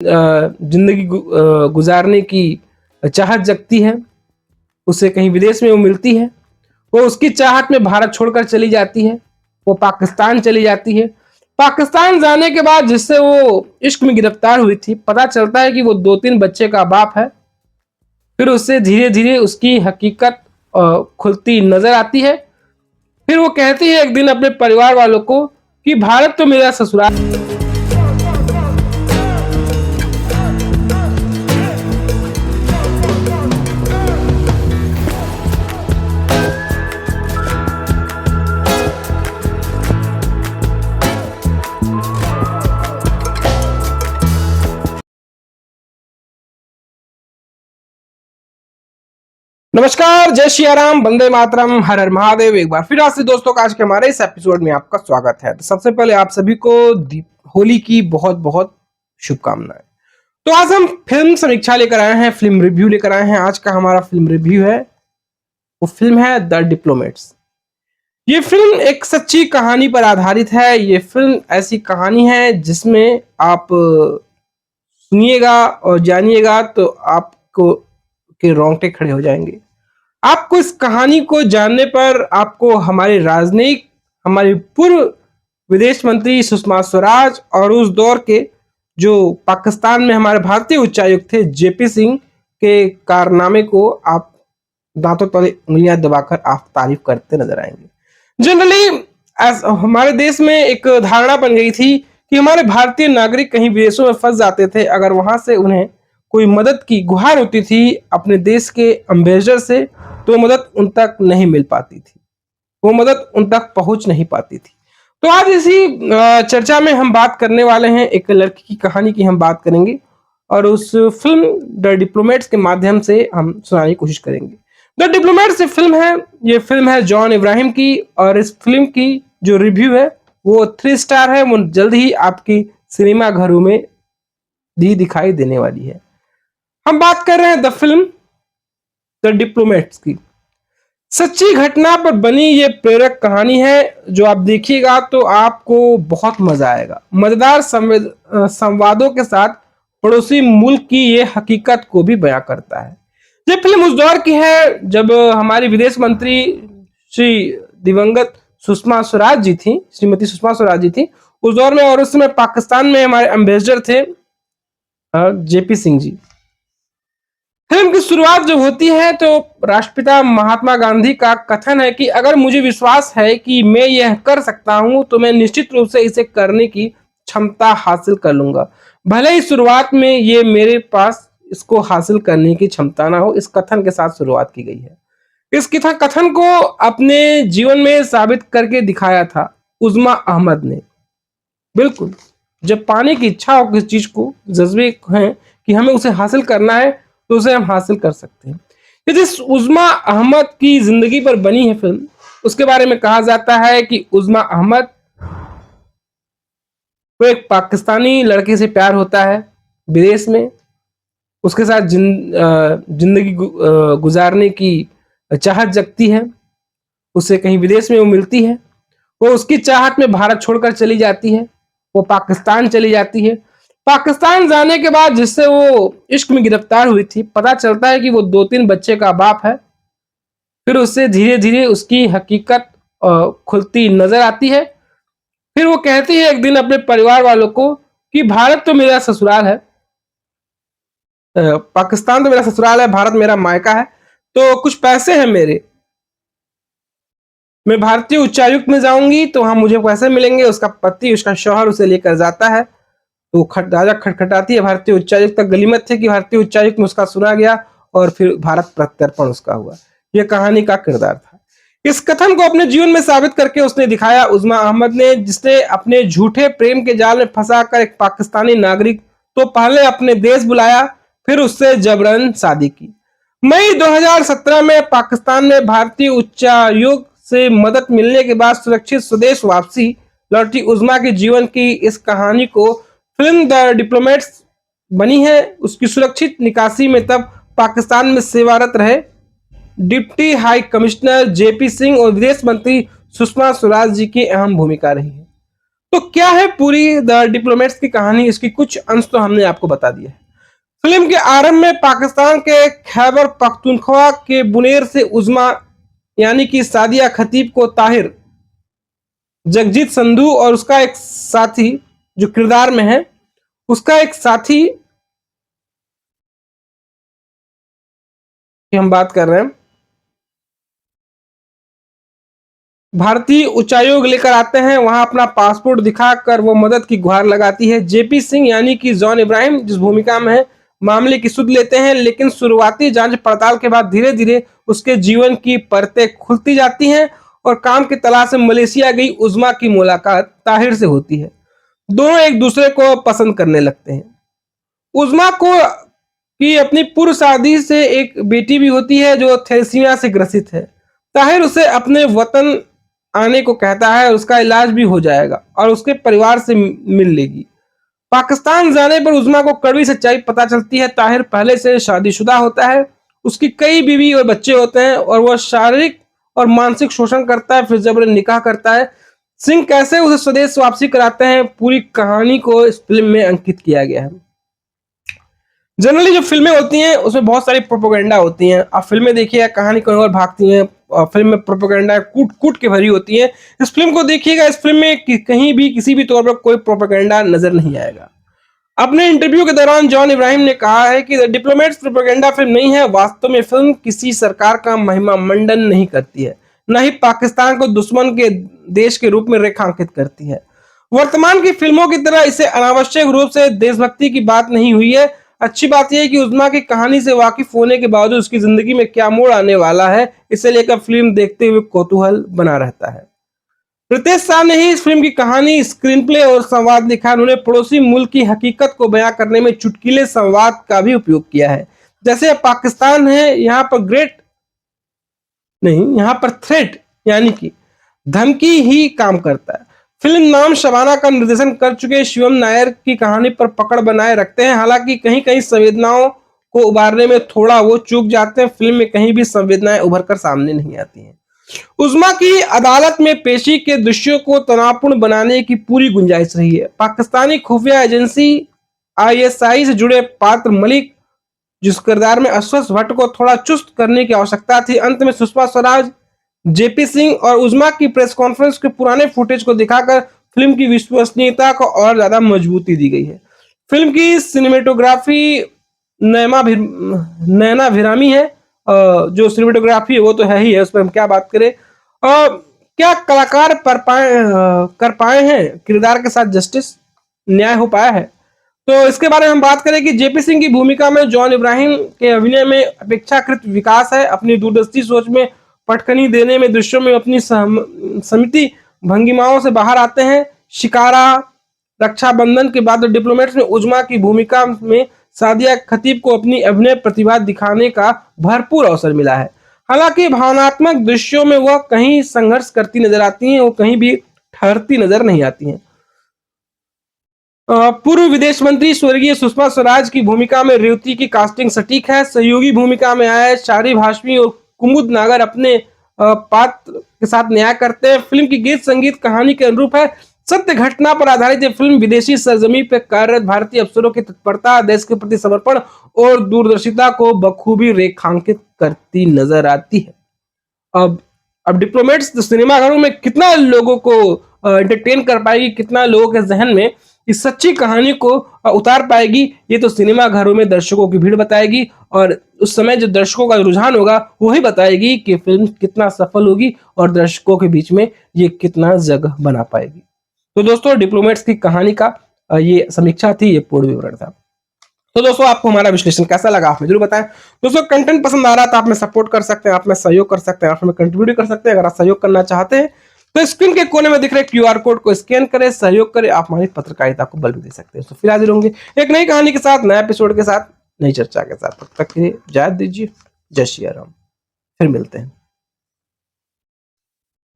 जिंदगी गुजारने की चाहत जगती है, उसे कहीं विदेश में वो मिलती है, वो उसकी चाहत में भारत छोड़कर चली जाती है, वो पाकिस्तान चली जाती है। पाकिस्तान जाने के बाद जिससे वो इश्क में गिरफ्तार हुई थी, पता चलता है कि वो 2-3 बच्चे का बाप है। फिर उससे धीरे धीरे उसकी हकीकत खुलती नजर आती है। फिर वो कहती है एक दिन अपने परिवार वालों को कि भारत तो मेरा ससुराल। नमस्कार, जय श्री राम, वंदे मातरम, हर हर महादेव। एक बार फिर आज से दोस्तों का आज के हमारे इस एपिसोड में आपका स्वागत है। तो सबसे पहले आप सभी को होली की बहुत बहुत शुभकामनाएं। तो आज हम फिल्म समीक्षा लेकर आए हैं, फिल्म रिव्यू लेकर आए हैं। आज का हमारा फिल्म रिव्यू है, वो फिल्म है द डिप्लोमेट्स। ये फिल्म एक सच्ची कहानी पर आधारित है। ये फिल्म ऐसी कहानी है जिसमें आप सुनिएगा और जानिएगा तो आपको के रोंगटे खड़े हो जाएंगे। आपको इस कहानी को जानने पर आपको हमारे राजनयिक, हमारी पूर्व विदेश मंत्री सुषमा स्वराज और उस दौर के जो पाकिस्तान में हमारे भारतीय उच्चायुक्त थे जेपी सिंह के कारनामे को आप दांतों तले उंगलियां दबाकर आप तारीफ करते नजर आएंगे। जनरली हमारे देश में एक धारणा बन गई थी कि हमारे भारतीय नागरिक कहीं विदेशों में फंस जाते थे, अगर वहां से उन्हें कोई मदद की गुहार होती थी अपने देश के एम्बेसडर से, तो मदद उन तक नहीं मिल पाती थी, वो मदद उन तक पहुंच नहीं पाती थी। तो आज इसी चर्चा में हम बात करने वाले हैं, एक लड़की की कहानी की हम बात करेंगे और उस फिल्म द डिप्लोमेट्स के माध्यम से हम सुनाने की कोशिश करेंगे। द डिप्लोमेट्स फिल्म है, ये फिल्म है जॉन इब्राहिम की, और इस फिल्म की जो रिव्यू है वो 3 स्टार है। वो जल्द ही आपकी सिनेमा घरों में भी दिखाई देने वाली है। हम बात कर रहे हैं द फिल्म द डिप्लोमेट्स की। सच्ची घटना पर बनी ये प्रेरक कहानी है, जो आप देखिएगा तो आपको बहुत मजा आएगा। मजेदार संवादों के साथ पड़ोसी मुल्क की ये हकीकत को भी बयां करता है। ये फिल्म उस दौर की है जब हमारी विदेश मंत्री श्री दिवंगत सुषमा स्वराज जी थी, श्रीमती सुषमा स्वराज जी थी उस दौर में, और उस समय पाकिस्तान में हमारे एम्बेसडर थे जेपी सिंह जी। फिल्म की शुरुआत जब होती है तो राष्ट्रपिता महात्मा गांधी का कथन है कि अगर मुझे विश्वास है कि मैं यह कर सकता हूं तो मैं निश्चित रूप से इसे करने की क्षमता हासिल कर लूंगा, भले ही शुरुआत में ये मेरे पास इसको हासिल करने की क्षमता ना हो। इस कथन के साथ शुरुआत की गई है। इस कथन को अपने जीवन में साबित करके दिखाया था उज़्मा अहमद ने। बिल्कुल, जब पाने की इच्छा हो किसी चीज को, जज्बे हैं कि हमें उसे हासिल करना है, तो उसे हम हासिल कर सकते हैं। ये जिस उज़्मा अहमद की जिंदगी पर बनी है फिल्म, उसके बारे में कहा जाता है कि उज़्मा अहमद को एक पाकिस्तानी लड़के से प्यार होता है विदेश में, उसके साथ जिंदगी गुजारने की चाहत जगती है, उसे कहीं विदेश में वो मिलती है, वो उसकी चाहत में भारत छोड़कर चली जाती है, वो पाकिस्तान चली जाती है। पाकिस्तान जाने के बाद जिससे वो इश्क में गिरफ्तार हुई थी, पता चलता है कि वो 2-3 बच्चे का बाप है। फिर उससे धीरे धीरे उसकी हकीकत खुलती नजर आती है। फिर वो कहती है एक दिन अपने परिवार वालों को कि भारत तो मेरा ससुराल है, पाकिस्तान तो मेरा ससुराल है, भारत मेरा मायका है, तो कुछ पैसे हैं मेरे, मैं भारतीय उच्चायुक्त में जाऊंगी तो वहां मुझे पैसे मिलेंगे। उसका पति, उसका शौहर उसे लेकर जाता है, तो दरवाजा खटखटाती है। भारतीय उच्चायुक्त तक गलीमत थे कि भारतीय उच्चायुक्त में उसका सुना गया और फिर भारत प्रत्यर्पण उसका हुआ। यह कहानी का किरदार था। इस कथन को अपने जीवन में साबित करके उसने दिखाया उज़्मा अहमद ने, जिसने अपने झूठे प्रेम के जाल में फंसाकर एक पाकिस्तानी नागरिक तो पहले अपने देश बुलाया, फिर उससे जबरन शादी की। मई 2017 में पाकिस्तान में भारतीय उच्चायोग से मदद मिलने के बाद सुरक्षित स्वदेश वापसी लौटी उज़्मा के जीवन की इस कहानी को फिल्म द डिप्लोमेट्स बनी है। उसकी सुरक्षित निकासी में तब पाकिस्तान में सेवारत रहे deputy high commissioner JP Singh और विदेश मंत्री सुषमा स्वराज जी की अहम भूमिका रही है। तो क्या है पूरी द डिप्लोमेट्स की कहानी, इसकी कुछ अंश तो हमने आपको बता दिया है। फिल्म के आरंभ में पाकिस्तान के खैबर पख्तूनख्वा के बुनेर से उज़्मा यानी कि सादिया खतीब को ताहिर, जगजीत संधू और उसका एक साथी जो किरदार में है, उसका एक साथी की हम बात कर रहे हैं, भारतीय उच्चायोग लेकर आते हैं। वहां अपना पासपोर्ट दिखाकर वो मदद की गुहार लगाती है। जेपी सिंह यानी कि जॉन इब्राहिम जिस भूमिका में है, मामले की सुध लेते हैं, लेकिन शुरुआती जांच पड़ताल के बाद धीरे धीरे उसके जीवन की परतें खुलती जाती हैं और काम की तलाश में मलेशिया गई उज़्मा की मुलाकात ताहिर से होती है। दोनों एक दूसरे को पसंद करने लगते हैं। उज़्मा को की अपनी पूर्व शादी से एक बेटी भी होती है जो थैलेसीमिया से ग्रसित है। ताहिर उसे अपने वतन आने को कहता है, उसका इलाज भी हो जाएगा और उसके परिवार से मिल लेगी। पाकिस्तान जाने पर उज़्मा को कड़वी सच्चाई पता चलती है। ताहिर पहले से शादीशुदा होता है, उसकी कई बीवी और बच्चे होते हैं और वह शारीरिक और मानसिक शोषण करता है, फिर जबरन निकाह करता है। सिंह कैसे उसे स्वदेश वापसी कराते हैं, पूरी कहानी को इस फिल्म में अंकित किया गया है। जनरली जो फिल्में होती हैं उसमें बहुत सारी प्रोपेगेंडा होती हैं। आप फिल्में देखिए, कहानी कहीं और भागती हैं, फिल्म में प्रोपेगेंडा कूट कूट के भरी होती है। इस फिल्म को देखिएगा, इस फिल्म में कहीं भी किसी भी तौर पर कोई प्रोपेगेंडा नजर नहीं आएगा। अपने इंटरव्यू के दौरान जॉन इब्राहिम ने कहा है कि द डिप्लोमेट्स प्रोपेगेंडा फिल्म नहीं है। वास्तव में फिल्म किसी सरकार का महिमा मंडन नहीं करती है, न ही पाकिस्तान को दुश्मन के देश के रूप में रेखांकित करती है। वर्तमान की फिल्मों की तरह इसे अनावश्यक रूप से देशभक्ति की बात नहीं हुई है। अच्छी बात यह है कि उज़्मा की कहानी से वाकिफ होने के बावजूद उसकी जिंदगी में क्या मोड़ आने वाला है, इसे लेकर फिल्म देखते हुए कौतूहल बना रहता है। रितेश शाह ने ही इस फिल्म की कहानी, स्क्रीन प्ले और संवाद लिखा। उन्होंने पड़ोसी मुल्क की हकीकत को बयां करने में चुटकीले संवाद का भी उपयोग किया है। जैसे पाकिस्तान है, यहाँ पर ग्रेट नहीं, यहाँ पर थ्रेट यानी कि धमकी ही काम करता है। फिल्म नाम शबाना का निर्देशन कर चुके शिवम नायर की कहानी पर पकड़ बनाए रखते हैं, हालांकि कहीं कहीं संवेदनाओं को उबारने में थोड़ा वो चूक जाते हैं। फिल्म में कहीं भी संवेदनाएं उभर कर सामने नहीं आती हैं। उज़्मा की अदालत में पेशी के दृश्यों को तनावपूर्ण बनाने की पूरी गुंजाइश रही है। पाकिस्तानी खुफिया एजेंसी आईएसआई से जुड़े पात्र मलिक, जिस किरदार में अश्वथ भट्ट को थोड़ा चुस्त करने की आवश्यकता थी। अंत में सुषमा स्वराज, जेपी सिंह और उज़्मा की प्रेस कॉन्फ्रेंस के पुराने फुटेज को दिखाकर फिल्म की विश्वसनीयता को और ज्यादा मजबूती दी गई है। फिल्म की सिनेमेटोग्राफी नैना भिरामी है। जो सिनेमेटोग्राफी है वो तो है ही है, उस पर हम क्या बात करें। क्या कलाकार कर पाए हैं किरदार के साथ जस्टिस, न्याय हो पाया है। तो इसके बारे में हम बात करें कि जेपी सिंह की भूमिका में जॉन इब्राहिम के अभिनय में अपेक्षाकृत विकास है। अपनी दूरदर्शी सोच में पटखनी देने में दृश्यों में अपनी समिति भंगिमाओं से बाहर आते हैं। शिकारा, रक्षाबंधन के बाद डिप्लोमेट्स में उज़्मा की भूमिका में सादिया खतीब को अपनी अभिनय प्रतिभा दिखाने का भरपूर अवसर मिला है। हालांकि भावनात्मक दृश्यों में वह कहीं संघर्ष करती नजर आती हैं, वो कहीं भी ठहरती नजर नहीं आती हैं। पूर्व विदेश मंत्री स्वर्गीय सुषमा स्वराज की भूमिका में रेवती की कास्टिंग सटीक है। सहयोगी भूमिका में आए शारिब हाशमी और कुमुद नागर अपने पात्र के साथ न्याय करते हैं। फिल्म की गीत संगीत कहानी के अनुरूप है। सत्य घटना पर आधारित यह फिल्म विदेशी सरजमी पर कार्यरत भारतीय अफसरों की तत्परता, देश के प्रति समर्पण और दूरदर्शिता को बखूबी रेखांकित करती नजर आती है। अब डिप्लोमेट्स सिनेमाघरों में कितना लोगों को एंटरटेन कर पाएगी, कितना लोगों के जहन में इस सच्ची कहानी को उतार पाएगी, ये तो सिनेमा घरों में दर्शकों की भीड़ बताएगी। और उस समय जो दर्शकों का रुझान होगा वही बताएगी कि फिल्म कितना सफल होगी और दर्शकों के बीच में ये कितना जगह बना पाएगी। तो दोस्तों, डिप्लोमेट्स की कहानी का ये समीक्षा थी, ये पूर्ण विवरण था। तो दोस्तों, आपको हमारा विश्लेषण कैसा लगा आप जरूर बताएं। दोस्तों, कंटेंट पसंद आ रहा है तो आप में सपोर्ट कर सकते हैं, आप में सहयोग कर सकते हैं, आप में कंट्रीब्यूट कर सकते हैं। अगर आप सहयोग करना चाहते हैं तो स्क्रीन के कोने में दिख रहे क्यूआर कोड को स्कैन करें, सहयोग करें, आप हमारी पत्रकारिता को बल भी दे सकते हैं। तो फिर हाजिर होंगे एक नई कहानी के साथ, नए एपिसोड के साथ, नई चर्चा के साथ। तब तक के लिए जय दीजिए, जय श्री राम। फिर मिलते हैं।